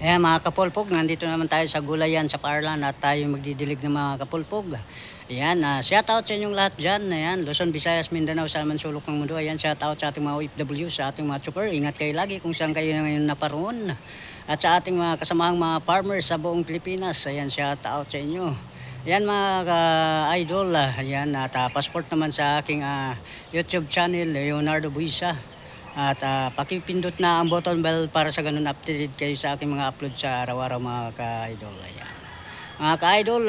Ayan mga kapulpog, nandito naman tayo sa gulayan sa Parlan at tayo magdidilig ng mga kapulpog. Ayan, shout out sa inyong lahat dyan. Ayan, Luzon, Visayas, Mindanao, sa sulok ng mundo. Ayan, shout out sa ating mga OFW, sa ating mga chopper. Ingat kayo lagi kung saan kayo ngayon naparoon. At sa ating mga kasamahang mga farmers sa buong Pilipinas. Ayan, shout out sa inyo. Ayan mga idol, ayan, at passport naman sa aking YouTube channel, Leonardo Buisa. At pakipindot na ang button bell para sa ganun updated kayo sa aking mga upload sa araw-araw mga ka-idol. Ayan. Mga ka-idol,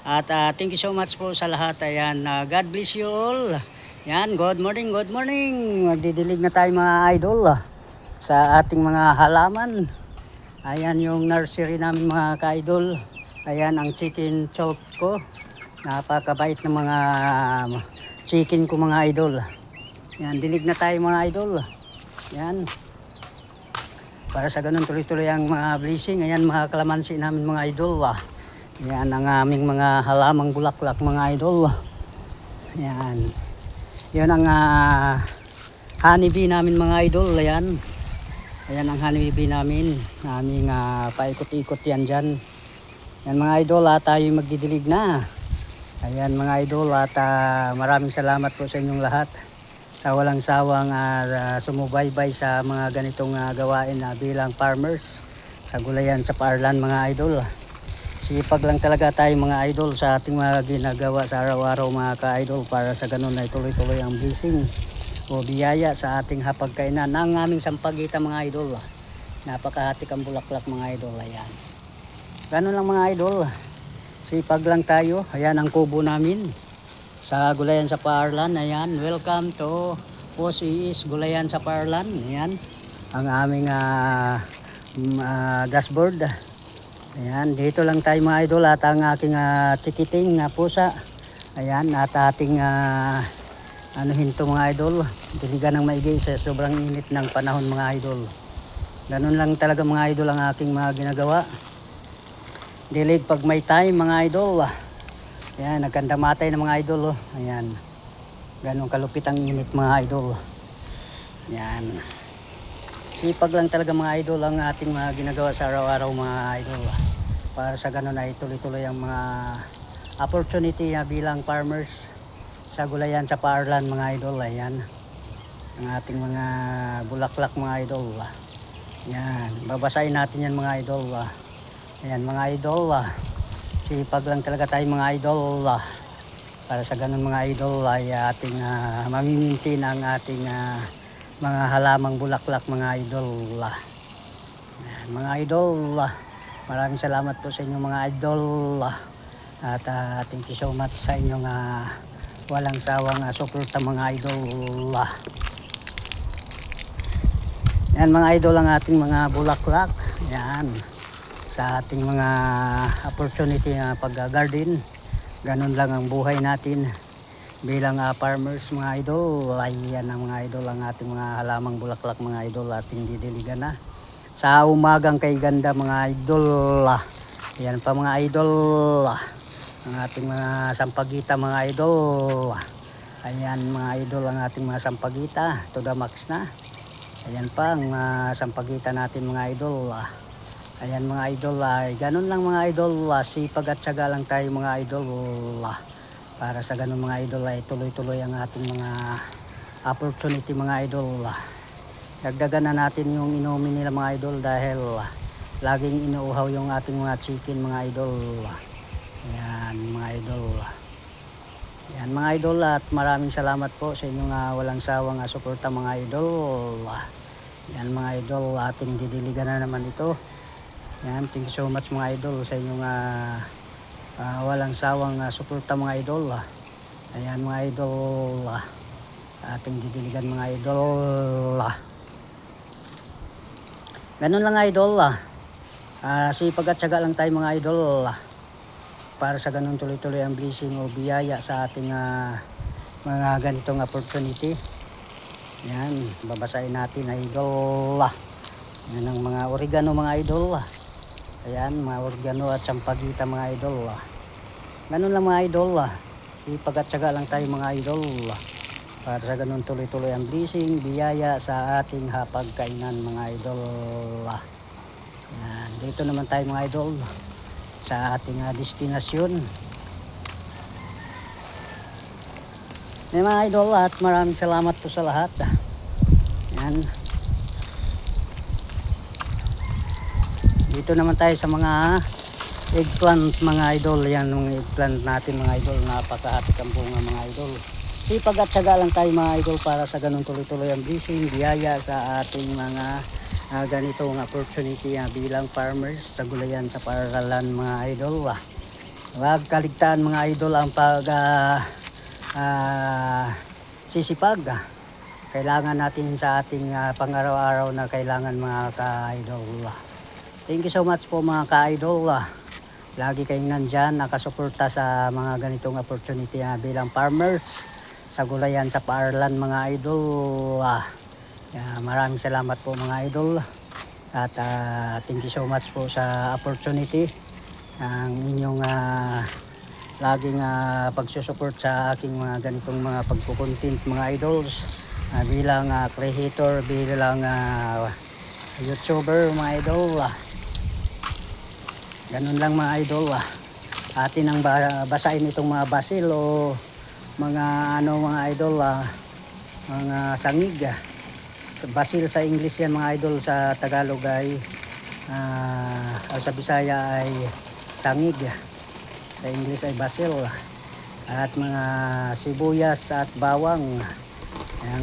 at thank you so much po sa lahat. Ayan, God bless you all. Ayan, good morning, good morning. Magdidilig na tayo mga idol sa ating mga halaman. Ayan yung nursery namin mga ka-idol. Ayan ang chicken chop ko. Napakabait ng mga chicken ko mga idol. Yan, dilig na tayo mga idol. Yan. Para sa ganun tuloy-tuloy ang mga blessing. Ayan mga kalamansi namin mga idol. Yan ang aming mga halamang bulaklak mga idol. Yan. Yan ang honeybee namin mga idol. Ayan. Ayan ang honeybee namin. Aming paikot-ikot yan dyan. Yan mga idol, tayo magdidilig na. Ayan mga idol, at maraming salamat po sa inyong lahat sa walang sawang sumubaybay sa mga ganitong gawain bilang farmers sa gulayan sa Parlan mga idol. Sipag lang talaga tayo mga idol sa ating mga ginagawa sa araw-araw mga ka-idol para sa ganun ay tuloy-tuloy ang blessing o biyaya sa ating hapagkainan ng aming sampagita mga idol. Napakahatik ang bulaklak mga idol. Ayan. Ganun lang mga idol. Sipag lang tayo. Ayan ang kubo namin sa gulayan sa Parlan. Ayan, welcome to Posis Gulayan sa Parlan. Ayan, ang aming dashboard. Ayan, dito lang tayo mga idol at ang aking chikiting pusa. Ayan, at ating anuhin to mga idol. Diligan ng maigi sa sobrang init ng panahon mga idol. Ganun lang talaga mga idol ang aking mga ginagawa. Dilig pag may time mga idol. Ayan, nagkandamatay ng mga idol. Ayan. Ganun kalupit ang init mga idol. Ayan. Sipag lang talaga mga idol ang ating mga ginagawa sa araw-araw mga idol. Para sa ganun ay tuloy-tuloy ang mga opportunity na bilang farmers sa gulayan sa Parlan mga idol. Ayan. Ang ating mga bulaklak mga idol. Ayan. Babasahin natin yan mga idol. Ayan mga idol. Sipag lang talaga tayo mga idol. Para sa ganun mga idol ay ating mamimintin ang ating mga halamang bulaklak mga idol. Ayan, mga idol, maraming salamat po sa inyong mga idol. At thank you so much sa inyong walang sawang suporta mga idol. Ayan mga idol ang ating mga bulaklak. Ayan. Sa ating mga opportunity na pag-garden. Ganun lang ang buhay natin bilang farmers mga idol. Ayan ang mga idol ang ating mga halamang bulaklak mga idol ating didiligan na. Sa umagang kay ganda mga idol. Ayan pa mga idol. Ang ating mga sampagita mga idol. Ayan mga idol ang ating mga sampagita. To the max na. Ayan pa ang sampagita natin mga idol. Ayan mga idol, ganun lang mga idol, sipag at syaga lang tayo mga idol. Para sa ganun mga idol ay tuloy-tuloy ang ating mga opportunity mga idol. Dagdagan na natin yung inumin nila mga idol dahil laging inuuhaw yung ating mga chicken mga idol. Ayan mga idol. Ayan mga idol, at maraming salamat po sa inyong walang sawang suporta mga idol. Ayan mga idol, ating didiligan na naman ito. Yan, thank you so much mga idol sa inyong walang sawang suporta mga idol. Ayan mga idol, ating didiligan mga idol. Ganun lang idol. Sipag at syaga lang tayo mga idol. Para sa ganun tuloy-tuloy ang blessing o biyaya sa ating mga ganitong opportunity. Yan, babasahin natin idol. Yan ang mga oregano mga idol. Ayan, mga oregano at sampagita mga idol. Ganun lang mga idol. Sipag at syaga lang tayo mga idol. Para sa ganun tuloy-tuloy ang blessing, biyaya sa ating hapagkainan mga idol. Ayan. dito naman tayo mga idol sa ating destinasyon. Mga idol, at maraming salamat po sa lahat. Yan. Dito naman tayo sa mga eggplant mga idol. Yan yung eggplant natin mga idol. Napakahatik ang bunga mga idol. Sipag at syaga lang tayo mga idol para sa ganun tuloy-tuloy ang blessing, biyaya sa ating mga ganitong opportunity bilang farmers sa gulayan sa paaralan mga idol. Huwag kaligtaan mga idol ang sisipag. Kailangan natin sa ating pang-araw-araw na kailangan mga ka-idol. Thank you so much po mga ka-idol. Lagi kayong nandyan nakasuporta sa mga ganitong opportunity bilang farmers sa gulayan sa paaralan mga idol. Maraming salamat po mga idol. At thank you so much po sa opportunity. Ang inyong laging pagsusupport sa aking mga ganitong mga pagkukontent mga idols. Bilang creator, bilang YouTuber mga idol. Ganun lang mga idol. Atin ang basahin itong mga basil o mga mga idol, mga sangig. Basil sa English yan mga idol, sa Tagalog ay sa Bisaya ay sangig, sa English ay basil. At mga sibuyas at bawang,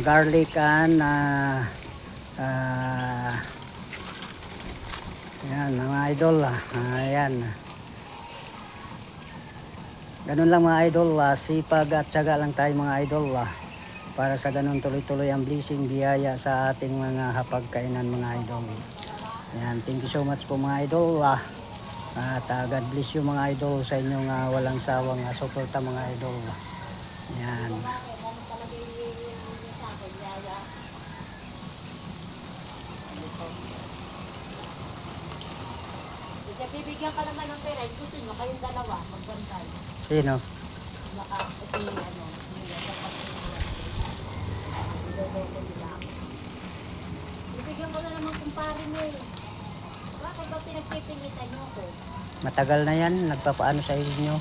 garlic and yan mga idol. Ayan. Ganun lang mga idol, sipag at syaga lang tayo mga idol para sa ganun tuloy-tuloy ang blessing, biyaya sa ating mga hapagkainan mga idol. Ayan, thank you so much po mga idol. At God bless you mga idol sa inyong walang sawang suporta mga idol. Ayan. Bibigyan ka naman ng pera, gusto nyo kayong dalawa magbantay. Sino? Bibigyan ko na naman kumpare mo eh. Bakit ba pinagpipilitan nyo ko? Matagal na yan, nagpapaano sa inyo.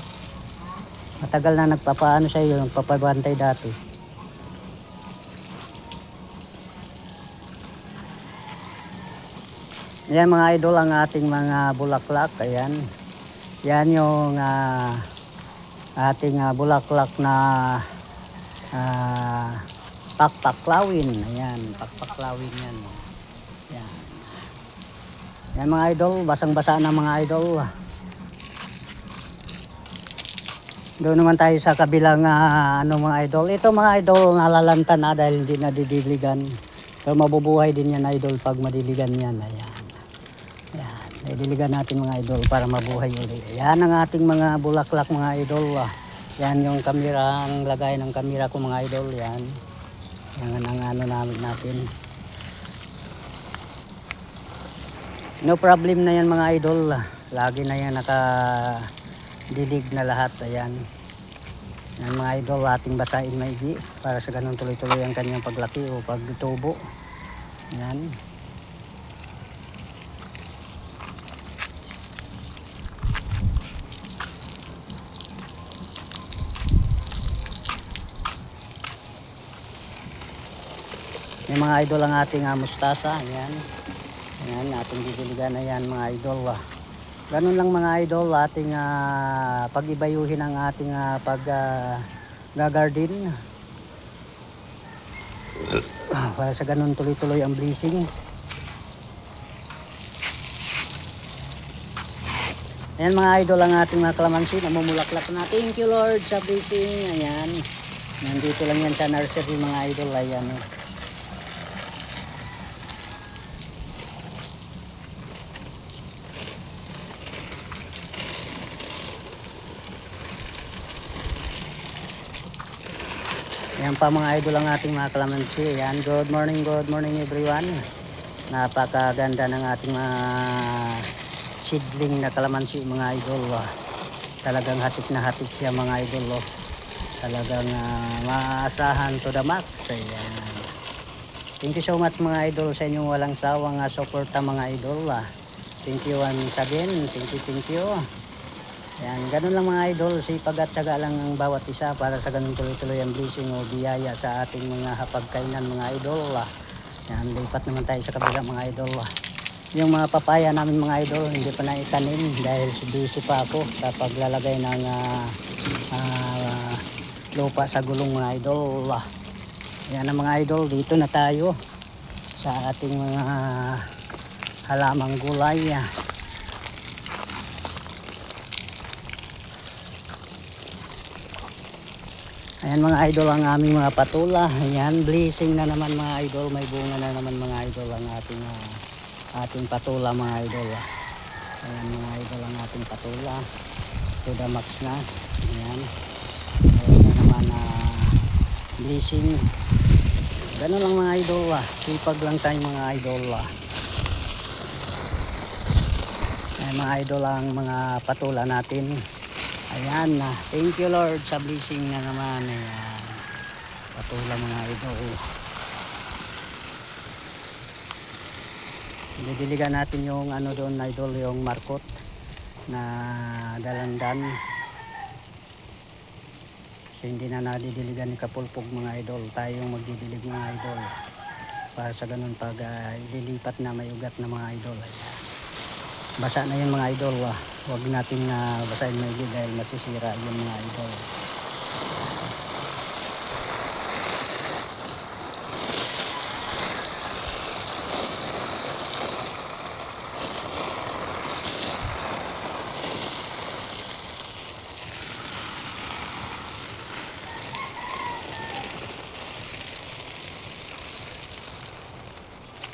Matagal na nagpapaano sa iyo, nagpapabantay dati. Ayan mga idol ang ating mga bulaklak. Ayan. Yan yung ating bulaklak na pakpaklawin. Ayan, pakpaklawin yan. Ayan. Yan mga idol, basang-basa na mga idol. Doon naman tayo sa kabilang mga idol. Ito mga idol nalalanta na dahil hindi nadidiligan. Pero mabubuhay din yan idol pag madiligan yan. Ayan. Ayan. Didiligan natin mga idol para mabuhay ulit. Ayan ang ating mga bulaklak mga idol. Yan yung kamera, ang lagay ng kamera ko mga idol. Yan. Yan ang namin natin. No problem na yan mga idol. Lagi na yan nakadilig na lahat. Ayan. Yan mga idol, ating basahin maigi para sa ganun tuloy-tuloy ang kanyang paglaki o pagtubo. Yan. Yung mga idol ang ating mustasa. Ayan. Ayan, ating didiligan na yan mga idol. Ganun lang mga idol, ating pag-ibayuhin ang ating pag-garden. Para sa ganun tuloy-tuloy ang blessing. Ayan mga idol ang ating mga kalamansi na mamulaklak na. Thank you Lord sa blessing. Ayan. Nandito lang yan sa nursery mga idol. Ayan. Yan pa mga idol ang ating mga kalamansi. Yan, good morning everyone. Napakaganda ng ating mga seedling na kalamansi mga idol. Talagang hatik na hatik siya mga idol. Talagang maasahan to the max. Ayan. Thank you so much mga idol sa inyong walang sawang suporta mga idol. Thank you once again. Thank you. Yan, ganun lang mga idol, sipag at syaga lang ang bawat isa para sa ganun tuloy-tuloy ang blessing o biyaya sa ating mga hapagkainan mga idol. Yan, lipat naman tayo sa kabila mga idol. Yung mga papaya namin mga idol, hindi pa na itanim dahil busy pa ako sa paglalagay ng lupa sa gulong mga idol. Yan ang mga idol, dito na tayo sa ating mga halamang gulay. Ayan mga idol ang aming mga patula. Ayan, blessing na naman mga idol. May bunga na naman mga idol ang ating patula mga idol. Ayan mga idol ang ating patula. To the max na. Ayan. Ayan na naman blessing. Ganun lang mga idol. Sipag lang tayo mga idol. Ayan mga idol ang mga patula natin. Ayan na. Thank you Lord sa blessing na naman. Ayan. Patula mga idol. Didiligan natin yung ano doon idol, yung markot na dalandan. So, hindi na nadidiligan ni Kapulpog mga idol. Tayo yung magdidilig mga idol. Para sa ganun pag ililipat na may ugat na mga idol. Ayan. Basa na yun mga idol. Huwag natin basahin maigi dahil masisira yun mga idol.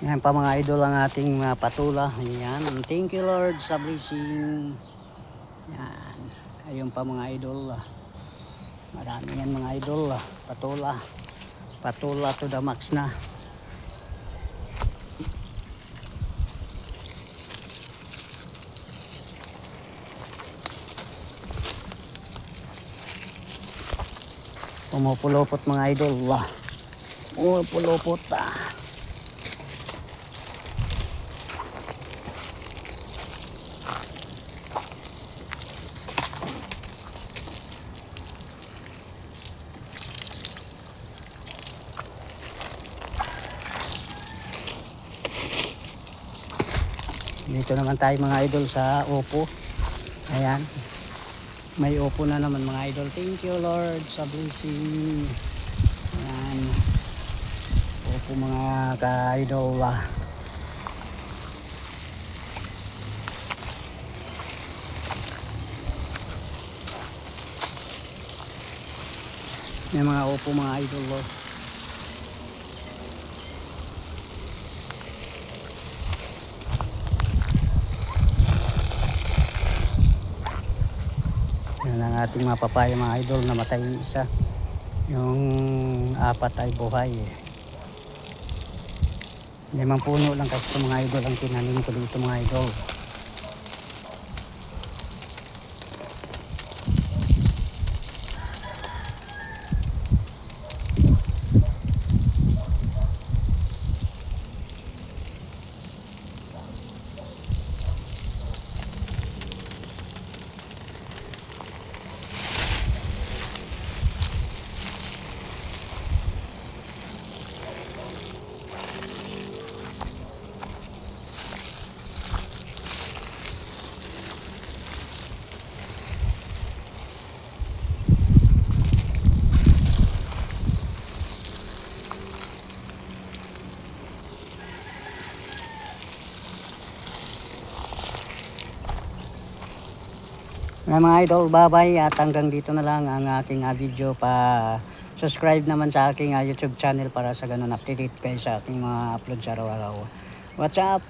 Yan pa mga idol ang ating patula. Ayan. Thank you Lord sa blessing. Yan. Ayun pa mga idol. Marami yan mga idol. Patula. Patula to the max na. Pumupulupot mga idol. Pumupulupot. Dito naman tayo mga idol sa upo. Ayan. May upo na naman mga idol. Thank you Lord sa blessing. Ayan. Upo mga ka-idol. May mga upo mga idol. Yan ang ating mga papaya mga idol, namatay yung isa. Yung apat ay buhay. 5 puno lang kasi mga idol ang tinanim ko dito mga idol. Mga idol, bye-bye at hanggang dito na lang ang aking video. Subscribe naman sa aking YouTube channel para sa ganun update kayo sa aking mga upload sa araw-araw. What's up?